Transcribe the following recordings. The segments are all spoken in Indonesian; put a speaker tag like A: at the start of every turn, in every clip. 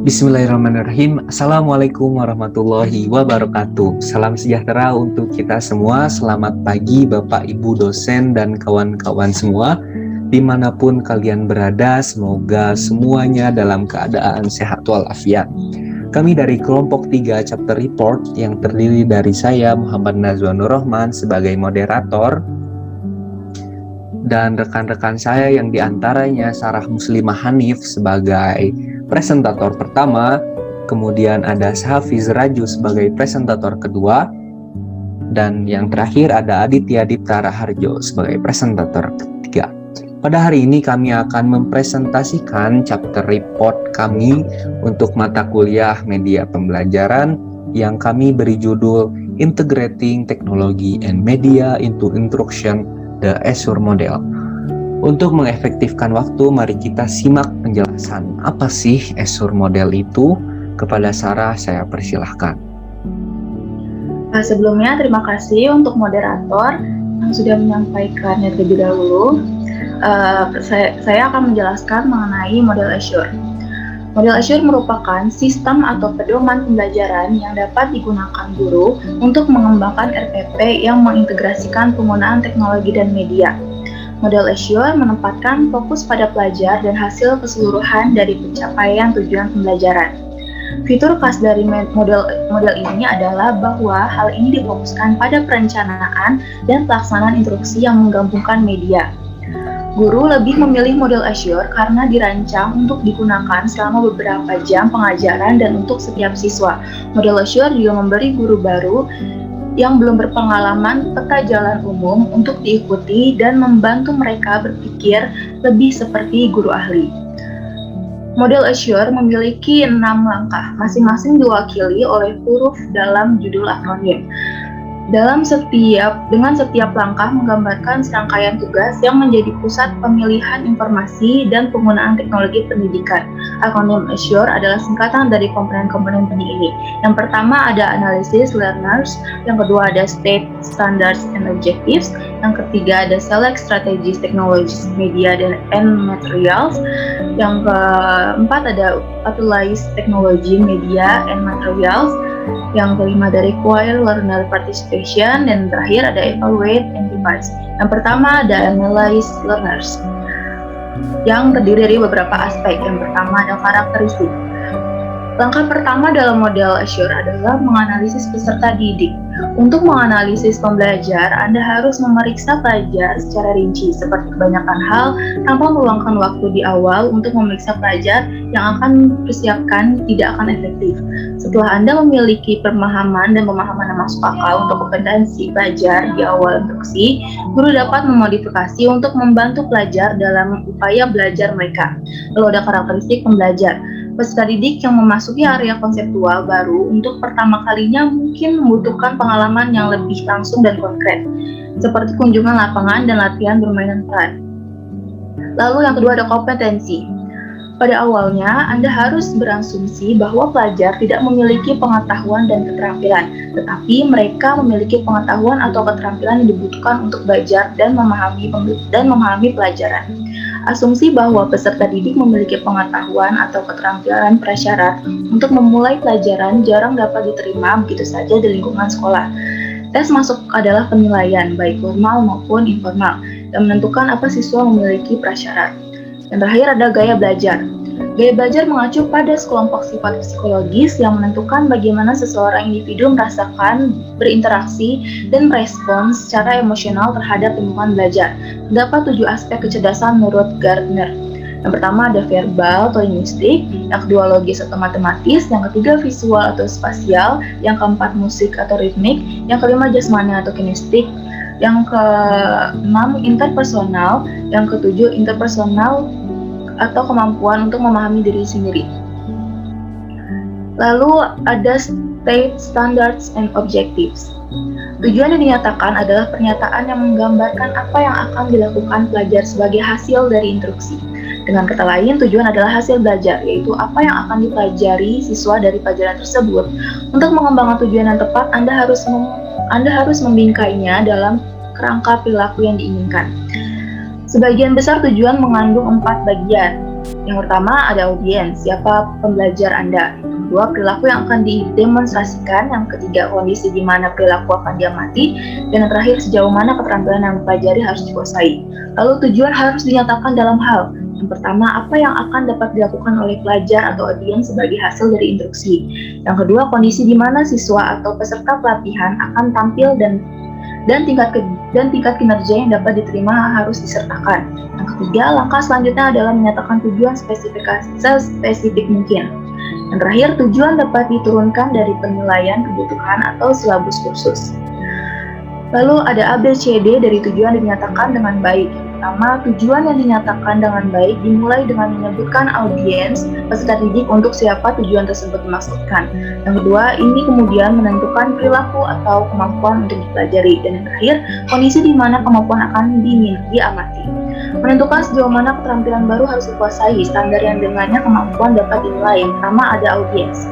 A: Bismillahirrahmanirrahim. Assalamualaikum warahmatullahi wabarakatuh. Salam sejahtera untuk kita semua. Selamat pagi Bapak Ibu dosen dan kawan-kawan semua. Dimanapun kalian berada, semoga semuanya dalam keadaan sehat walafiat. Kami dari kelompok 3 chapter report yang terdiri dari saya Muhammad Nazwanur Rahman sebagai moderator dan rekan-rekan saya yang diantaranya Sarah Muslimah Hanif sebagai presentator pertama, kemudian ada Hafiz Raju sebagai presentator kedua, dan yang terakhir ada Aditya Dipta Raharjo sebagai presentator ketiga. Pada hari ini kami akan mempresentasikan chapter report kami untuk mata kuliah media pembelajaran yang kami beri judul Integrating Technology and Media into Instruction, the Azure Model. Untuk mengefektifkan waktu, mari kita simak penjelasan apa sih Azure Model itu. Kepada Sarah, saya persilahkan.
B: Sebelumnya, terima kasih untuk moderator yang sudah menyampaikannya terlebih dahulu. Saya akan menjelaskan mengenai model Azure. Model Azure merupakan sistem atau pedoman pembelajaran yang dapat digunakan guru untuk mengembangkan RPP yang mengintegrasikan penggunaan teknologi dan media. Model Azure menempatkan fokus pada pelajar dan hasil keseluruhan dari pencapaian tujuan pembelajaran. Fitur khas dari model ini adalah bahwa hal ini difokuskan pada perencanaan dan pelaksanaan instruksi yang menggabungkan media. Guru lebih memilih model Azure karena dirancang untuk digunakan selama beberapa jam pengajaran dan untuk setiap siswa. Model Azure juga memberi guru baru yang belum berpengalaman peta jalan umum untuk diikuti dan membantu mereka berpikir lebih seperti guru ahli. Model Azure memiliki 6 langkah, masing-masing diwakili oleh huruf dalam judul akronim. Dengan setiap langkah menggambarkan serangkaian tugas yang menjadi pusat pemilihan informasi dan penggunaan teknologi pendidikan. Akronim Azure adalah singkatan dari komponen-komponen penting ini. Yang pertama ada Analysis Learners, yang kedua ada State, Standards, and Objectives, yang ketiga ada Select Strategies, Technologies, Media, and Materials, yang keempat ada Utilize Technology, Media, and Materials, yang kelima ada Require Learner Participation, dan terakhir ada Evaluate and Revise. Yang pertama ada Analyze Learners, yang terdiri dari beberapa aspek. Yang pertama ada karakteristik. Langkah pertama dalam model Azure adalah menganalisis peserta didik. Untuk menganalisis pembelajar, Anda harus memeriksa pelajar secara rinci, seperti kebanyakan hal, tanpa meluangkan waktu di awal untuk memeriksa pelajar yang akan dipersiapkan tidak akan efektif. Setelah Anda memiliki pemahaman yang masuk akal untuk kompetensi pelajar di awal instruksi, guru dapat memodifikasi untuk membantu pelajar dalam upaya belajar mereka. Lalu ada karakteristik pembelajar. Peserta didik yang memasuki area konseptual baru untuk pertama kalinya mungkin membutuhkan pengalaman yang lebih langsung dan konkret, seperti kunjungan lapangan dan latihan bermainan peran. Lalu yang kedua ada kompetensi. Pada awalnya, Anda harus berasumsi bahwa pelajar tidak memiliki pengetahuan dan keterampilan, tetapi mereka memiliki pengetahuan atau keterampilan yang dibutuhkan untuk belajar dan memahami pelajaran. Asumsi bahwa peserta didik memiliki pengetahuan atau keterampilan prasyarat untuk memulai pelajaran jarang dapat diterima begitu saja di lingkungan sekolah. Tes masuk adalah penilaian, baik formal maupun informal, dan menentukan apa siswa memiliki prasyarat. Yang terakhir ada gaya belajar. Gaya belajar mengacu pada sekelompok sifat psikologis yang menentukan bagaimana seseorang individu merasakan, berinteraksi, dan merespons secara emosional terhadap lingkungan belajar. Terdapat 7 aspek kecerdasan menurut Gardner. Yang pertama ada verbal atau linguistik, yang kedua logis atau matematis, yang ketiga visual atau spasial, yang keempat musik atau ritmik, yang kelima jasmani atau kinestik, yang keenam interpersonal, yang ketujuh interpersonal atau kemampuan untuk memahami diri sendiri. Lalu ada State, Standards, and Objectives. Tujuan yang dinyatakan adalah pernyataan yang menggambarkan apa yang akan dilakukan pelajar sebagai hasil dari instruksi. Dengan kata lain, tujuan adalah hasil belajar, yaitu apa yang akan dipelajari siswa dari pelajaran tersebut. Untuk mengembangkan tujuan yang tepat, Anda harus membingkainya dalam kerangka perilaku yang diinginkan. Sebagian besar tujuan mengandung 4 bagian. Yang pertama ada audiens, siapa pembelajar Anda. Yang kedua, perilaku yang akan didemonstrasikan. Yang ketiga, kondisi di mana perilaku akan diamati. Dan yang terakhir, sejauh mana keterampilan yang dipelajari harus dikuasai. Lalu tujuan harus dinyatakan dalam hal. Yang pertama, apa yang akan dapat dilakukan oleh pelajar atau audiens sebagai hasil dari instruksi. Yang kedua, kondisi di mana siswa atau peserta pelatihan akan tampil dan tingkat kinerja yang dapat diterima harus disertakan. Yang ketiga, langkah selanjutnya adalah menyatakan tujuan spesifik mungkin. Yang terakhir, tujuan dapat diturunkan dari penilaian kebutuhan atau silabus kursus. Lalu ada ABCD dari tujuan yang dinyatakan dengan baik. Pertama, tujuan yang dinyatakan dengan baik dimulai dengan menyebutkan audiens peserta didik untuk siapa tujuan tersebut dimaksudkan. Yang kedua, ini kemudian menentukan perilaku atau kemampuan untuk dipelajari. Dan yang terakhir, kondisi di mana kemampuan akan diamati. Menentukan sejauh mana keterampilan baru harus dikuasai, standar yang dengannya kemampuan dapat dinilai. Yang pertama ada audiens.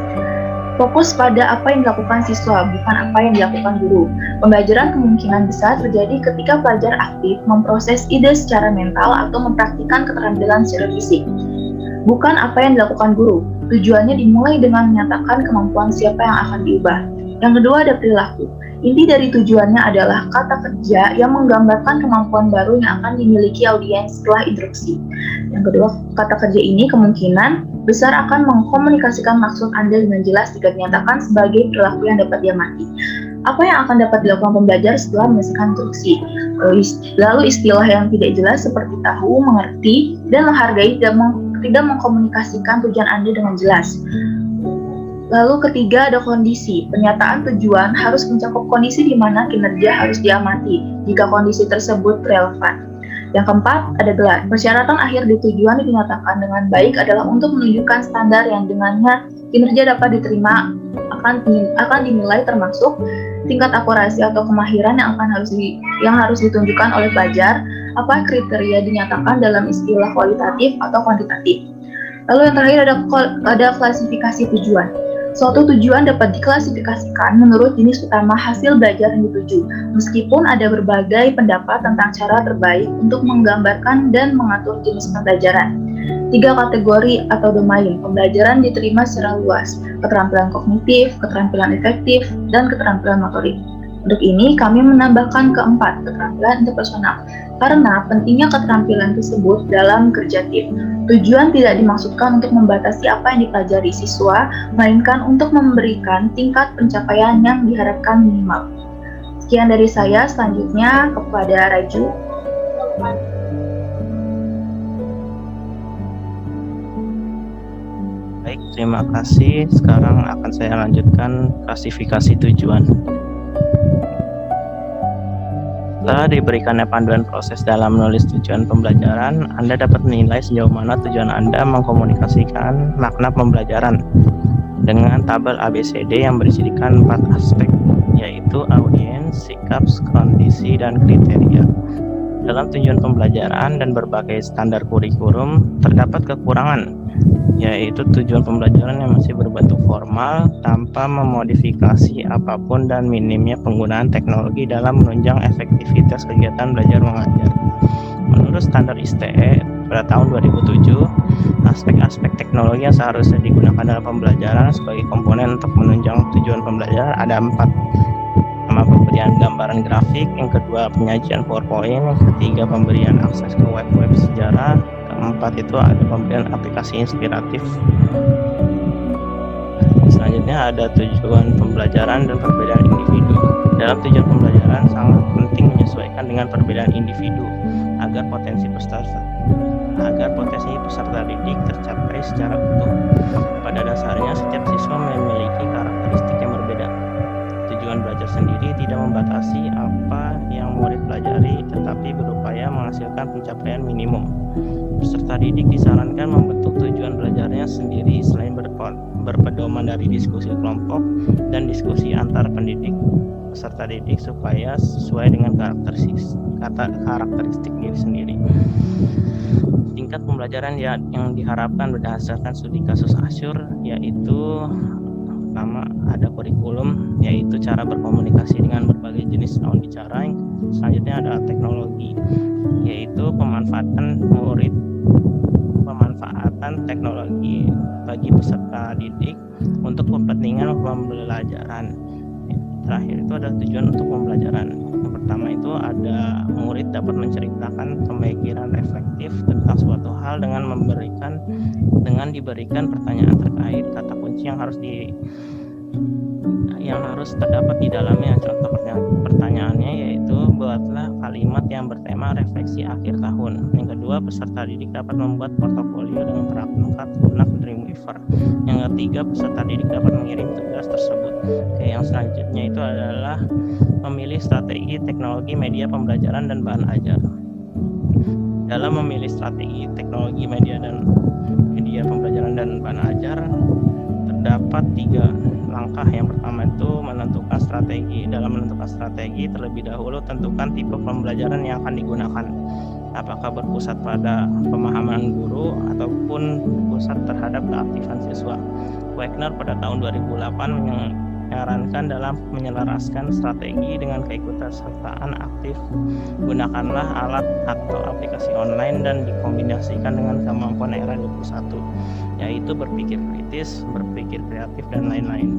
B: Fokus pada apa yang dilakukan siswa, bukan apa yang dilakukan guru. Pembelajaran kemungkinan besar terjadi ketika pelajar aktif memproses ide secara mental atau mempraktikkan keterampilan secara fisik. Bukan apa yang dilakukan guru. Tujuannya dimulai dengan menyatakan kemampuan siapa yang akan diubah. Yang kedua ada perilaku. Inti dari tujuannya adalah kata kerja yang menggambarkan kemampuan baru yang akan dimiliki audiens setelah instruksi. Yang kedua, kata kerja ini kemungkinan besar akan mengkomunikasikan maksud Anda dengan jelas jika dinyatakan sebagai perilaku yang dapat diamati. Apa yang akan dapat dilakukan pembelajar setelah menyelesaikan instruksi? Lalu istilah yang tidak jelas seperti tahu, mengerti, dan menghargai tidak mengkomunikasikan tujuan Anda dengan jelas. Lalu ketiga ada kondisi. Pernyataan tujuan harus mencakup kondisi di mana kinerja harus diamati jika kondisi tersebut relevan. Yang keempat ada gelar. Persyaratan akhir di tujuan yang dinyatakan dengan baik adalah untuk menunjukkan standar yang dengannya kinerja dapat diterima akan dinilai termasuk tingkat akurasi atau kemahiran yang harus ditunjukkan oleh pelajar, apa kriteria dinyatakan dalam istilah kualitatif atau kuantitatif. Lalu yang terakhir ada klasifikasi tujuan. Suatu tujuan dapat diklasifikasikan menurut jenis utama hasil belajar yang dituju, meskipun ada berbagai pendapat tentang cara terbaik untuk menggambarkan dan mengatur jenis pembelajaran. 3 kategori atau domain pembelajaran diterima secara luas, keterampilan kognitif, keterampilan efektif, dan keterampilan motorik. Untuk ini, kami menambahkan keempat, keterampilan interpersonal, karena pentingnya keterampilan tersebut dalam kerja tim. Tujuan tidak dimaksudkan untuk membatasi apa yang dipelajari siswa, melainkan untuk memberikan tingkat pencapaian yang diharapkan minimal. Sekian dari saya, selanjutnya kepada Raju.
C: Baik, terima kasih. Sekarang akan saya lanjutkan klasifikasi tujuan. Setelah diberikannya panduan proses dalam menulis tujuan pembelajaran, Anda dapat menilai sejauh mana tujuan Anda mengkomunikasikan makna pembelajaran dengan tabel ABCD yang berisikan 4 aspek, yaitu audiens, sikap, kondisi, dan kriteria. Dalam tujuan pembelajaran dan berbagai standar kurikulum, terdapat kekurangan, yaitu tujuan pembelajaran yang masih berbentuk formal tanpa memodifikasi apapun dan minimnya penggunaan teknologi dalam menunjang efektivitas kegiatan belajar mengajar. Menurut standar ISTE pada tahun 2007, aspek-aspek teknologi yang seharusnya digunakan dalam pembelajaran sebagai komponen untuk menunjang tujuan pembelajaran ada 4. Pertama, pemberian gambaran grafik, yang kedua penyajian PowerPoint, yang ketiga pemberian akses ke web-web sejarah, keempat itu ada pemberian aplikasi inspiratif. Selanjutnya ada tujuan pembelajaran dan perbedaan individu. Dalam tujuan pembelajaran sangat penting menyesuaikan dengan perbedaan individu agar potensi peserta didik tercapai secara utuh. Pada dasarnya setiap siswa memiliki karakteristik yang berbeda. Tujuan belajar sendiri tidak membatasi apa yang murid pelajari, tetapi berupaya menghasilkan pencapaian minimum. Peserta didik disarankan membentuk tujuan belajarnya sendiri selain berpedoman dari diskusi kelompok dan diskusi antar pendidik peserta didik supaya sesuai dengan karakteristik diri sendiri. Tingkat pembelajaran yang diharapkan berdasarkan studi kasus Asyur, yaitu pertama ada kurikulum, yaitu cara berkomunikasi dengan berbagai jenis lawan bicara. Selanjutnya ada teknologi, yaitu pemanfaatan pemanfaatan teknologi bagi peserta didik untuk kepentingan pembelajaran. Terakhir itu ada tujuan untuk pembelajaran. Yang pertama itu ada murid dapat menceritakan pemikiran reflektif tentang suatu hal dengan diberikan pertanyaan terkait kata kunci yang harus terdapat di dalamnya. Contoh pertanyaannya yaitu buatlah kalimat yang bertema refleksi akhir tahun. Yang kedua, peserta didik dapat membuat portofolio dengan perangkat lunak Dreamweaver. Yang ketiga, peserta didik dapat mengirim tugas tersebut. Yang selanjutnya itu adalah memilih strategi teknologi media pembelajaran dan bahan ajar. Dalam memilih strategi teknologi media pembelajaran dan bahan ajar terdapat 3 langkah. Yang pertama itu menentukan strategi. Dalam menentukan strategi, terlebih dahulu tentukan tipe pembelajaran yang akan digunakan. Apakah berpusat pada pemahaman guru ataupun berpusat terhadap keaktifan siswa. Wagner pada tahun 2008 menyarankan dalam menyelaraskan strategi dengan keikutsertaan aktif, gunakanlah alat atau aplikasi online dan dikombinasikan dengan kemampuan era 21, yaitu berpikir kritis, berpikir kreatif, dan lain-lain.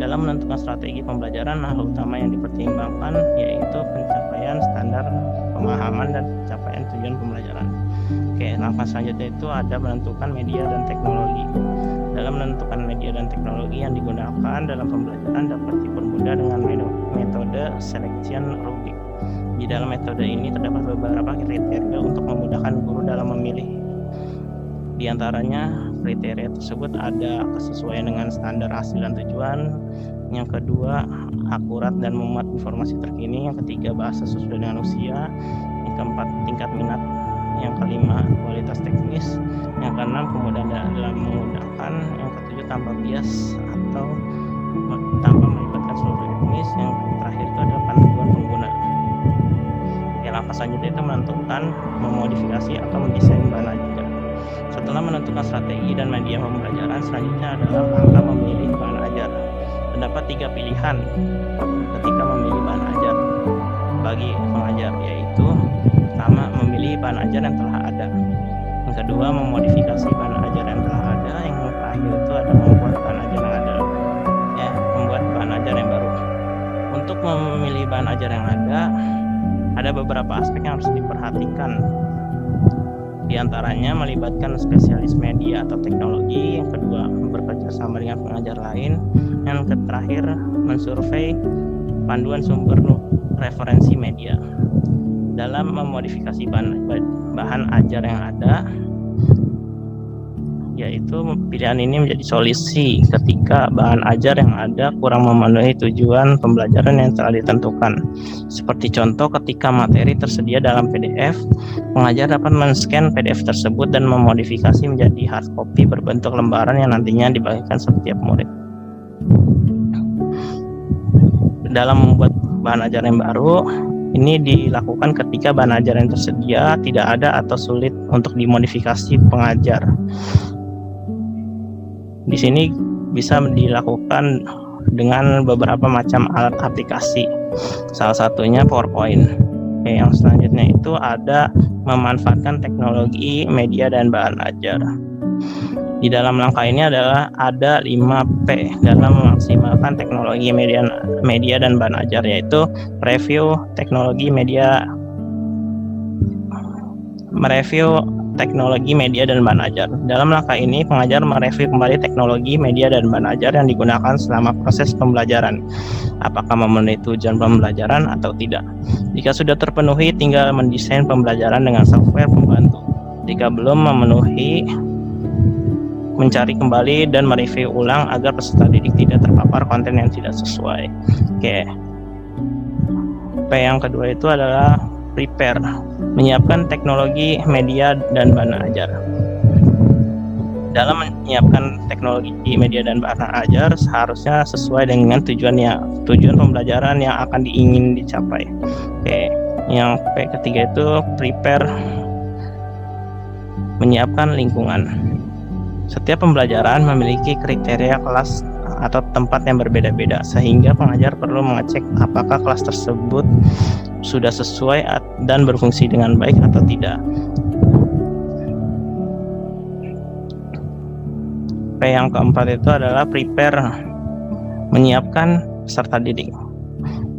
C: Dalam menentukan strategi pembelajaran, hal utama yang dipertimbangkan yaitu pencapaian standar pemahaman dan pencapaian tujuan pembelajaran. Langkah selanjutnya itu ada menentukan media dan teknologi. Dalam menentukan media dan teknologi yang digunakan dalam pembelajaran dapat dipermudah dengan metode selection rubric. Di dalam metode ini terdapat beberapa kriteria untuk memudahkan guru dalam memilih. Di antaranya kriteria tersebut ada kesesuaian dengan standar hasil dan tujuan. Yang kedua, akurat dan memuat informasi terkini. Yang ketiga, bahasa sesuai dengan usia. Yang keempat, tingkat minat. Yang kelima, kualitas teknis. Yang keenam, kemudahan dalam menggunakan. Yang ketujuh, tanpa bias atau tanpa melibatkan seluruh etnis. Yang terakhir itu adalah panduan pengguna. Langkah selanjutnya itu menentukan, memodifikasi atau mendesain bahan ajar. Setelah menentukan strategi dan media pembelajaran, selanjutnya adalah langkah memilih bahan ajar. Terdapat 3 pilihan ketika memilih bahan ajar bagi pengajar, yaitu pertama, memilih bahan ajar yang telah ada. Yang kedua, memodifikasi bahan ajar yang telah ada. Yang terakhir itu ada membuat bahan ajar yang ada, membuat bahan ajar yang baru. Untuk memilih bahan ajar yang ada beberapa aspek yang harus diperhatikan. Di antaranya melibatkan spesialis media atau teknologi. Yang kedua, bekerja sama dengan pengajar lain. Yang terakhir, mensurvei panduan sumber referensi media. Dalam memodifikasi bahan ajar yang ada, yaitu pilihan ini menjadi solusi ketika bahan ajar yang ada kurang memenuhi tujuan pembelajaran yang telah ditentukan. Seperti contoh, ketika materi tersedia dalam PDF, pengajar dapat men-scan PDF tersebut dan memodifikasi menjadi hard copy berbentuk lembaran yang nantinya dibagikan setiap murid. Dalam membuat bahan ajar yang baru, ini dilakukan ketika bahan ajar yang tersedia tidak ada atau sulit untuk dimodifikasi pengajar. Di sini bisa dilakukan dengan beberapa macam alat aplikasi. Salah satunya PowerPoint. Yang selanjutnya itu ada memanfaatkan teknologi media dan bahan ajar. Di dalam langkah ini adalah ada 5P dalam memaksimalkan teknologi media dan bahan ajar, yaitu mereview teknologi media dan bahan ajar. Dalam langkah ini, pengajar mereview kembali teknologi media dan bahan ajar yang digunakan selama proses pembelajaran. Apakah memenuhi tujuan pembelajaran atau tidak? Jika sudah terpenuhi, tinggal mendesain pembelajaran dengan software pembantu. Jika belum memenuhi, mencari kembali dan mereview ulang agar peserta didik tidak terpapar konten yang tidak sesuai. P yang kedua itu adalah prepare, menyiapkan teknologi media dan bahan ajar. Dalam menyiapkan teknologi media dan bahan ajar seharusnya sesuai dengan tujuan pembelajaran yang akan ingin dicapai. Yang P ketiga itu prepare, menyiapkan lingkungan. Setiap pembelajaran memiliki kriteria kelas atau tempat yang berbeda-beda, sehingga pengajar perlu mengecek apakah kelas tersebut sudah sesuai dan berfungsi dengan baik atau tidak. P yang keempat itu adalah prepare, menyiapkan peserta didik.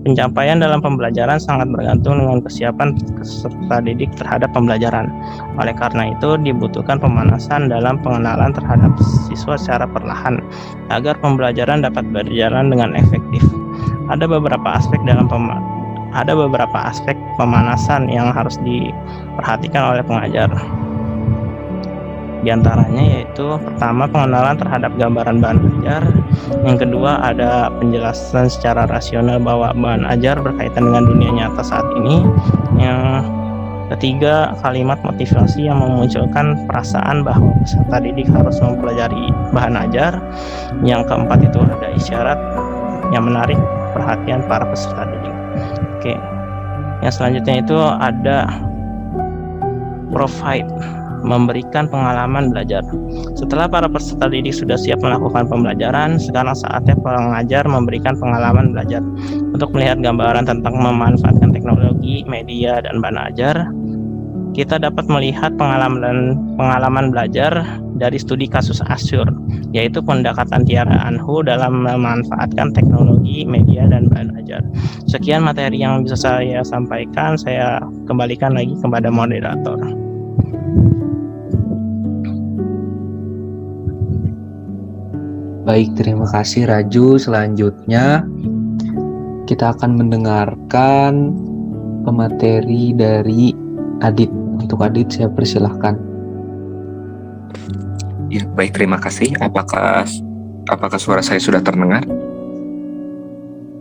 C: Pencapaian dalam pembelajaran sangat bergantung dengan kesiapan peserta didik terhadap pembelajaran. Oleh karena itu, dibutuhkan pemanasan dalam pengenalan terhadap siswa secara perlahan agar pembelajaran dapat berjalan dengan efektif. Ada beberapa aspek pemanasan yang harus diperhatikan oleh pengajar. Di antaranya yaitu pertama, pengenalan terhadap gambaran bahan ajar. Yang kedua, ada penjelasan secara rasional bahwa bahan ajar berkaitan dengan dunia nyata saat ini. Yang ketiga, kalimat motivasi yang memunculkan perasaan bahwa peserta didik harus mempelajari bahan ajar. Yang keempat itu ada isyarat yang menarik perhatian para peserta didik. Oke. Yang selanjutnya itu ada provide, memberikan pengalaman belajar. Setelah para peserta didik sudah siap melakukan pembelajaran, sekarang saatnya pengajar memberikan pengalaman belajar. Untuk melihat gambaran tentang memanfaatkan teknologi, media, dan bahan ajar, kita dapat melihat pengalaman belajar dari studi kasus Azure, yaitu pendekatan Tiara Anhu dalam memanfaatkan teknologi, media, dan bahan ajar. Sekian materi yang bisa saya sampaikan, saya kembalikan lagi kepada moderator.
A: Baik, terima kasih Raju. Selanjutnya kita akan mendengarkan pemateri dari Adit. Untuk Adit saya persilahkan.
D: Ya, baik, terima kasih. Apakah suara saya sudah terdengar?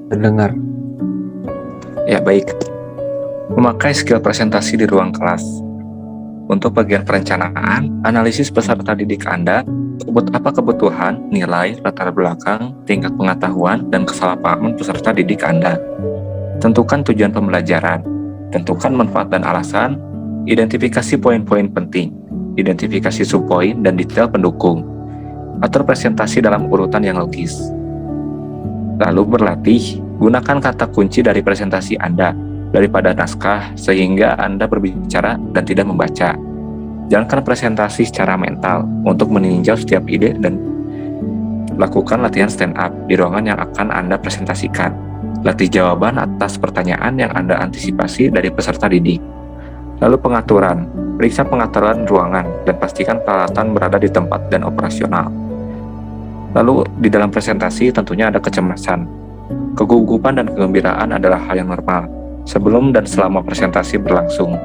A: Terdengar.
D: Ya, baik. Memakai skill presentasi di ruang kelas. Untuk bagian perencanaan, analisis peserta didik Anda, apa kebutuhan, nilai, latar belakang, tingkat pengetahuan, dan kesalahpahaman peserta didik Anda. Tentukan tujuan pembelajaran, tentukan manfaat dan alasan, identifikasi poin-poin penting, identifikasi subpoin dan detail pendukung, atur presentasi dalam urutan yang logis. Lalu berlatih, gunakan kata kunci dari presentasi Anda daripada naskah sehingga Anda berbicara dan tidak membaca. Jalankan presentasi secara mental untuk meninjau setiap ide dan lakukan latihan stand up di ruangan yang akan Anda presentasikan. Latih jawaban atas pertanyaan yang Anda antisipasi dari peserta didik. Lalu pengaturan, periksa pengaturan ruangan dan pastikan peralatan berada di tempat dan operasional. Lalu di dalam presentasi tentunya ada kecemasan. Kegugupan dan kegembiraan adalah hal yang normal sebelum dan selama presentasi berlangsung.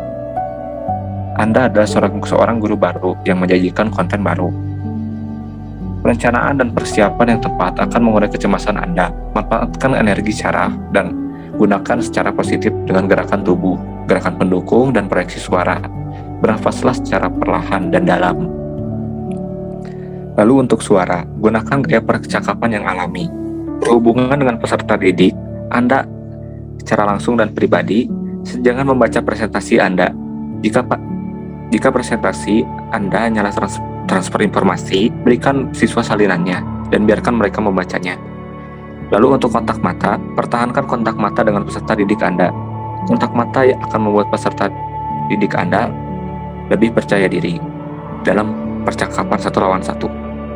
D: Anda adalah seorang guru baru yang menjanjikan konten baru. Perencanaan dan persiapan yang tepat akan mengurai kecemasan Anda. Manfaatkan energi syaraf dan gunakan secara positif dengan gerakan tubuh, gerakan pendukung, dan proyeksi suara. Bernafaslah secara perlahan dan dalam. Lalu untuk suara, gunakan gaya percakapan yang alami. Berhubungan dengan peserta didik, Anda secara langsung dan pribadi, jangan membaca presentasi Anda. Jika presentasi Anda hanyalah transfer informasi, berikan siswa salinannya dan biarkan mereka membacanya. Lalu untuk kontak mata, pertahankan kontak mata dengan peserta didik Anda. Kontak mata akan membuat peserta didik Anda lebih percaya diri dalam percakapan satu lawan satu.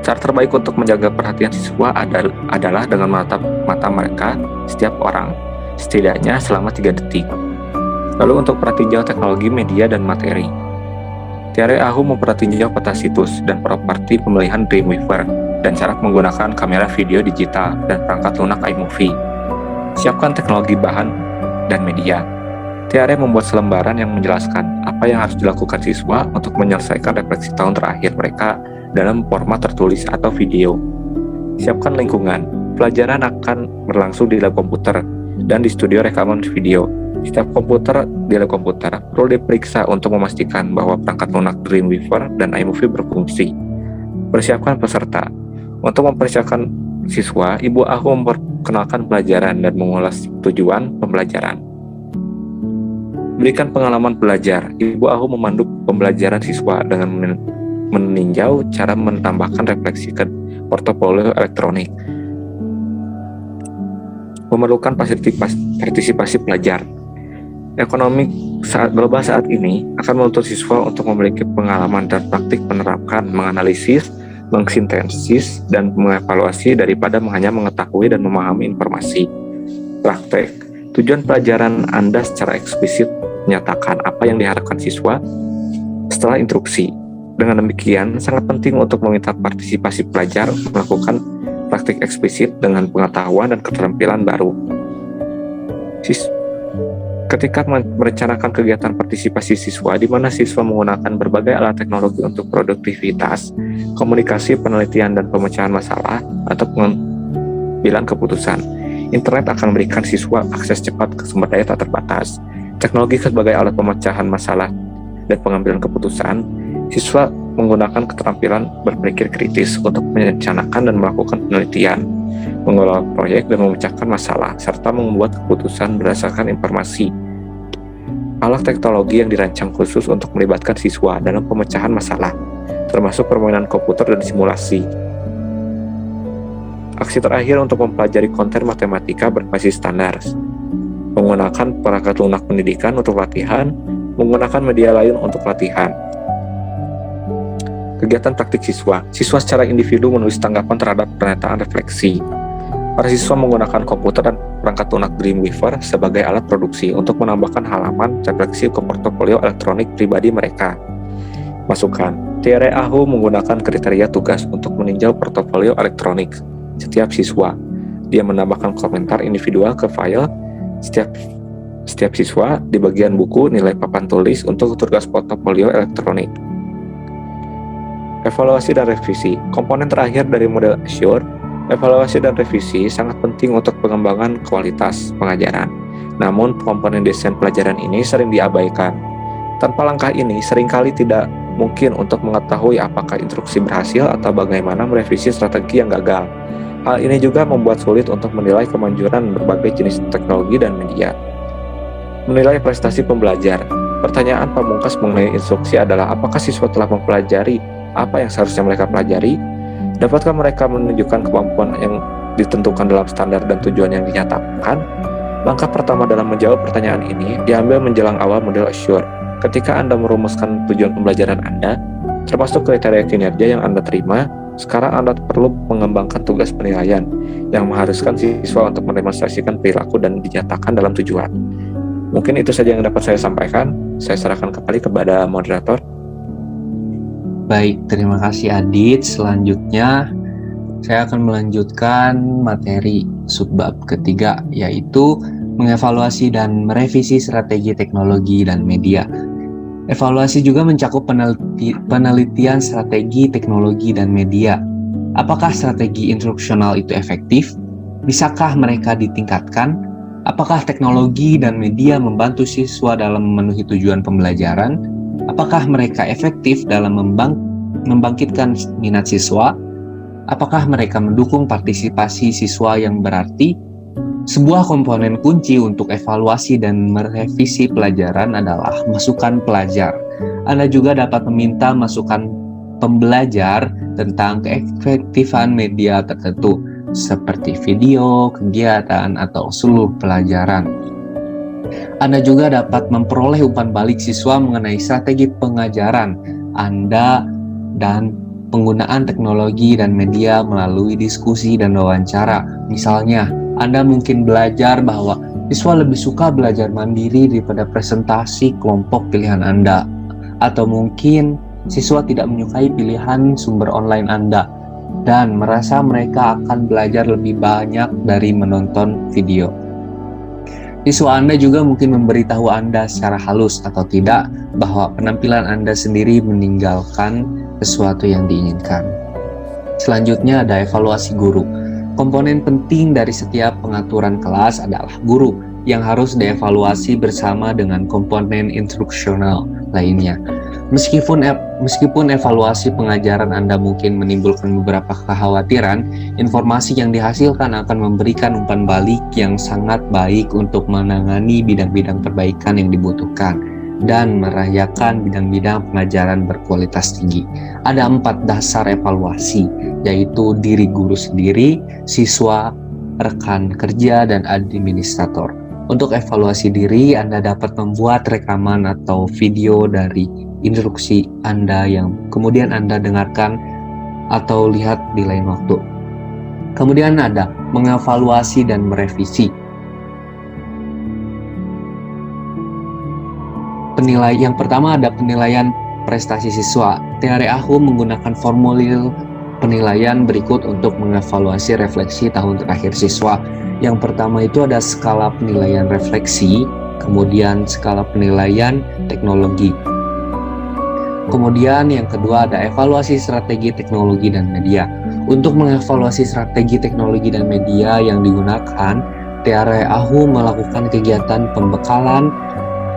D: Cara terbaik untuk menjaga perhatian siswa adalah dengan menatap mata mereka setiap orang, setidaknya selama 3 detik. Lalu untuk perhatinjau teknologi, media, dan materi. Tiara Anhu memperhatinjau peta situs dan properti pemilihan Dreamweaver dan cara menggunakan kamera video digital dan perangkat lunak iMovie. Siapkan teknologi bahan dan media. Tiara membuat selembaran yang menjelaskan apa yang harus dilakukan siswa untuk menyelesaikan refleksi tahun terakhir mereka dalam format tertulis atau video. Siapkan lingkungan. Pelajaran akan berlangsung di lab komputer dan di studio rekaman video. Setiap komputer di lab komputer perlu diperiksa untuk memastikan bahwa perangkat lunak Dreamweaver dan iMovie berfungsi. Persiapkan peserta. Untuk mempersiapkan siswa, Ibu Anhu memperkenalkan pelajaran dan mengulas tujuan pembelajaran. Berikan pengalaman belajar. Ibu Anhu memandu pembelajaran siswa dengan meninjau cara menambahkan refleksi ke portofolio elektronik. Memerlukan partisipasi pelajar. Ekonomi global saat ini akan menuntut siswa untuk memiliki pengalaman dan praktik menerapkan, menganalisis, mengsintesis dan mengevaluasi daripada hanya mengetahui dan memahami informasi. Praktek. Tujuan pelajaran Anda secara eksplisit menyatakan apa yang diharapkan siswa setelah instruksi. Dengan demikian, sangat penting untuk meminta partisipasi pelajar melakukan praktik eksplisit dengan pengetahuan dan keterampilan baru. Ketika merencanakan kegiatan partisipasi siswa, di mana siswa menggunakan berbagai alat teknologi untuk produktivitas, komunikasi, penelitian, dan pemecahan masalah, atau pengambilan keputusan, internet akan memberikan siswa akses cepat ke sumber daya tak terbatas. Teknologi sebagai alat pemecahan masalah dan pengambilan keputusan, siswa menggunakan keterampilan berpikir kritis untuk merencanakan dan melakukan penelitian, mengelola proyek dan memecahkan masalah, serta membuat keputusan berdasarkan informasi. Alat teknologi yang dirancang khusus untuk melibatkan siswa dalam pemecahan masalah, termasuk permainan komputer dan simulasi. Aksi terakhir untuk mempelajari konten matematika berbasis standar, menggunakan perangkat lunak pendidikan untuk latihan, menggunakan media lain untuk latihan. Kegiatan praktik siswa. Siswa secara individu menulis tanggapan terhadap pernyataan refleksi. Para siswa menggunakan komputer dan perangkat lunak Dreamweaver sebagai alat produksi untuk menambahkan halaman refleksi ke portofolio elektronik pribadi mereka. Masukan. Thierry Ahu menggunakan kriteria tugas untuk meninjau portofolio elektronik setiap siswa. Dia menambahkan komentar individual ke file setiap siswa di bagian buku nilai papan tulis untuk tugas portofolio elektronik. Evaluasi dan revisi. Komponen terakhir dari model Azure, evaluasi dan revisi sangat penting untuk pengembangan kualitas pengajaran. Namun, komponen desain pelajaran ini sering diabaikan. Tanpa langkah ini, seringkali tidak mungkin untuk mengetahui apakah instruksi berhasil atau bagaimana merevisi strategi yang gagal. Hal ini juga membuat sulit untuk menilai kemanjuran berbagai jenis teknologi dan media. Menilai prestasi pembelajar. Pertanyaan pamungkas mengenai instruksi adalah apakah siswa telah mempelajari apa yang seharusnya mereka pelajari? Dapatkah mereka menunjukkan kemampuan yang ditentukan dalam standar dan tujuan yang dinyatakan? Langkah pertama dalam menjawab pertanyaan ini diambil menjelang awal model Azure. Ketika Anda merumuskan tujuan pembelajaran Anda, termasuk kriteria kinerja yang Anda terima, sekarang Anda perlu mengembangkan tugas penilaian yang mengharuskan siswa untuk mendemonstrasikan perilaku dan dinyatakan dalam tujuan. Mungkin itu saja yang dapat saya sampaikan. Saya serahkan kembali kepada moderator.
A: Baik, terima kasih Adit. Selanjutnya, saya akan melanjutkan materi subbab ketiga, yaitu mengevaluasi dan merevisi strategi teknologi dan media. Evaluasi juga mencakup penelitian strategi teknologi dan media. Apakah strategi instruksional itu efektif? Bisakah mereka ditingkatkan? Apakah teknologi dan media membantu siswa dalam memenuhi tujuan pembelajaran? Apakah mereka efektif dalam membangkitkan minat siswa? Apakah mereka mendukung partisipasi siswa yang berarti? Sebuah komponen kunci untuk evaluasi dan merevisi pelajaran adalah masukan pelajar. Anda juga dapat meminta masukan pembelajar tentang keefektifan media tertentu, seperti video, kegiatan, atau seluruh pelajaran. Anda juga dapat memperoleh umpan balik siswa mengenai strategi pengajaran Anda dan penggunaan teknologi dan media melalui diskusi dan wawancara. Misalnya, Anda mungkin belajar bahwa siswa lebih suka belajar mandiri daripada presentasi kelompok pilihan Anda. Atau mungkin siswa tidak menyukai pilihan sumber online Anda dan merasa mereka akan belajar lebih banyak dari menonton video. Siswa Anda juga mungkin memberitahu Anda secara halus atau tidak bahwa penampilan Anda sendiri meninggalkan sesuatu yang diinginkan. Selanjutnya ada evaluasi guru. Komponen penting dari setiap pengaturan kelas adalah guru yang harus dievaluasi bersama dengan komponen instruksional lainnya. Meskipun evaluasi pengajaran Anda mungkin menimbulkan beberapa kekhawatiran, informasi yang dihasilkan akan memberikan umpan balik yang sangat baik untuk menangani bidang-bidang perbaikan yang dibutuhkan dan merayakan bidang-bidang pengajaran berkualitas tinggi. Ada 4 dasar evaluasi, yaitu diri guru sendiri, siswa, rekan kerja, dan administrator. Untuk evaluasi diri, Anda dapat membuat rekaman atau video dari instruksi Anda yang kemudian Anda dengarkan atau lihat di lain waktu. Kemudian ada mengevaluasi dan merevisi. Yang pertama ada penilaian prestasi siswa. TRE AHU menggunakan formulir penilaian berikut untuk mengevaluasi refleksi tahun terakhir siswa. Yang pertama itu ada skala penilaian refleksi, kemudian skala penilaian teknologi. Kemudian yang kedua ada evaluasi strategi teknologi dan media. Untuk mengevaluasi strategi teknologi dan media yang digunakan, TRE AHU melakukan kegiatan pembekalan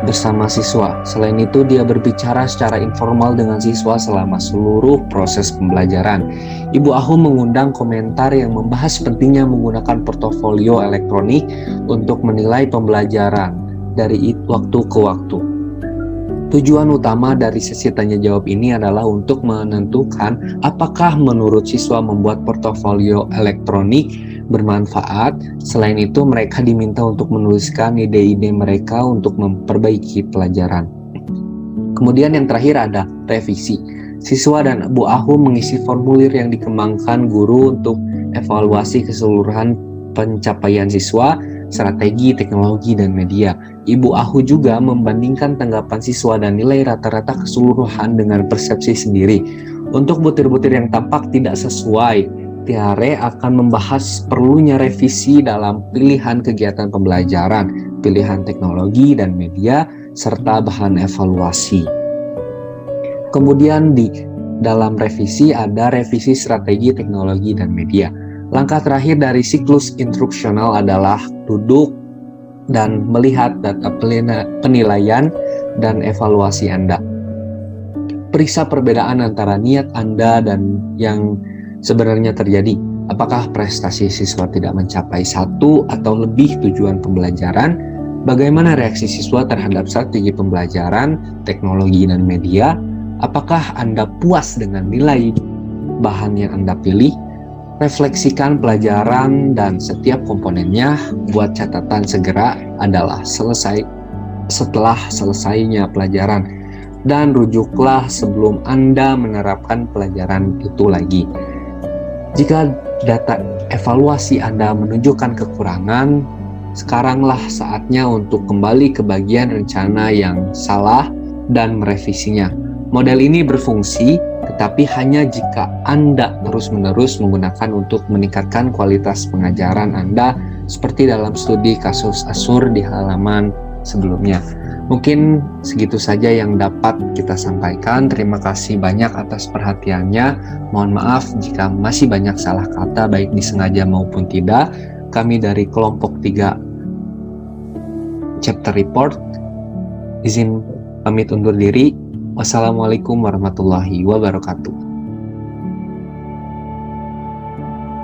A: bersama siswa. Selain itu, dia berbicara secara informal dengan siswa selama seluruh proses pembelajaran. Ibu AHU mengundang komentar yang membahas pentingnya menggunakan portofolio elektronik untuk menilai pembelajaran dari waktu ke waktu. Tujuan utama dari sesi tanya jawab ini adalah untuk menentukan apakah menurut siswa membuat portofolio elektronik bermanfaat. Selain itu, mereka diminta untuk menuliskan ide-ide mereka untuk memperbaiki pelajaran. Kemudian yang terakhir ada revisi. Siswa dan Bu AHU mengisi formulir yang dikembangkan guru untuk evaluasi keseluruhan pencapaian siswa, strategi, teknologi, dan media. Ibu AHU juga membandingkan tanggapan siswa dan nilai rata-rata keseluruhan dengan persepsi sendiri. Untuk butir-butir yang tampak tidak sesuai, TRE akan membahas perlunya revisi dalam pilihan kegiatan pembelajaran, pilihan teknologi dan media, serta bahan evaluasi. Kemudian di dalam revisi ada revisi strategi teknologi dan media. Langkah terakhir dari siklus instruksional adalah duduk dan melihat data penilaian dan evaluasi Anda. Periksa perbedaan antara niat Anda dan yang sebenarnya terjadi. Apakah prestasi siswa tidak mencapai satu atau lebih tujuan pembelajaran? Bagaimana reaksi siswa terhadap strategi pembelajaran, teknologi, dan media? Apakah Anda puas dengan nilai bahan yang Anda pilih? Refleksikan pelajaran dan setiap komponennya. Buat catatan segera adalah setelah selesainya pelajaran, dan rujuklah sebelum Anda menerapkan pelajaran itu lagi. Jika data evaluasi Anda menunjukkan kekurangan, sekaranglah saatnya untuk kembali ke bagian rencana yang salah dan merevisinya. Model ini berfungsi, tetapi hanya jika Anda terus-menerus menggunakan untuk meningkatkan kualitas pengajaran Anda, seperti dalam studi kasus Azure di halaman sebelumnya. Mungkin segitu saja yang dapat kita sampaikan. Terima kasih banyak atas perhatiannya. Mohon maaf jika masih banyak salah kata, baik disengaja maupun tidak. Kami dari kelompok 3 Chapter Report izin pamit undur diri. Wassalamualaikum warahmatullahi wabarakatuh.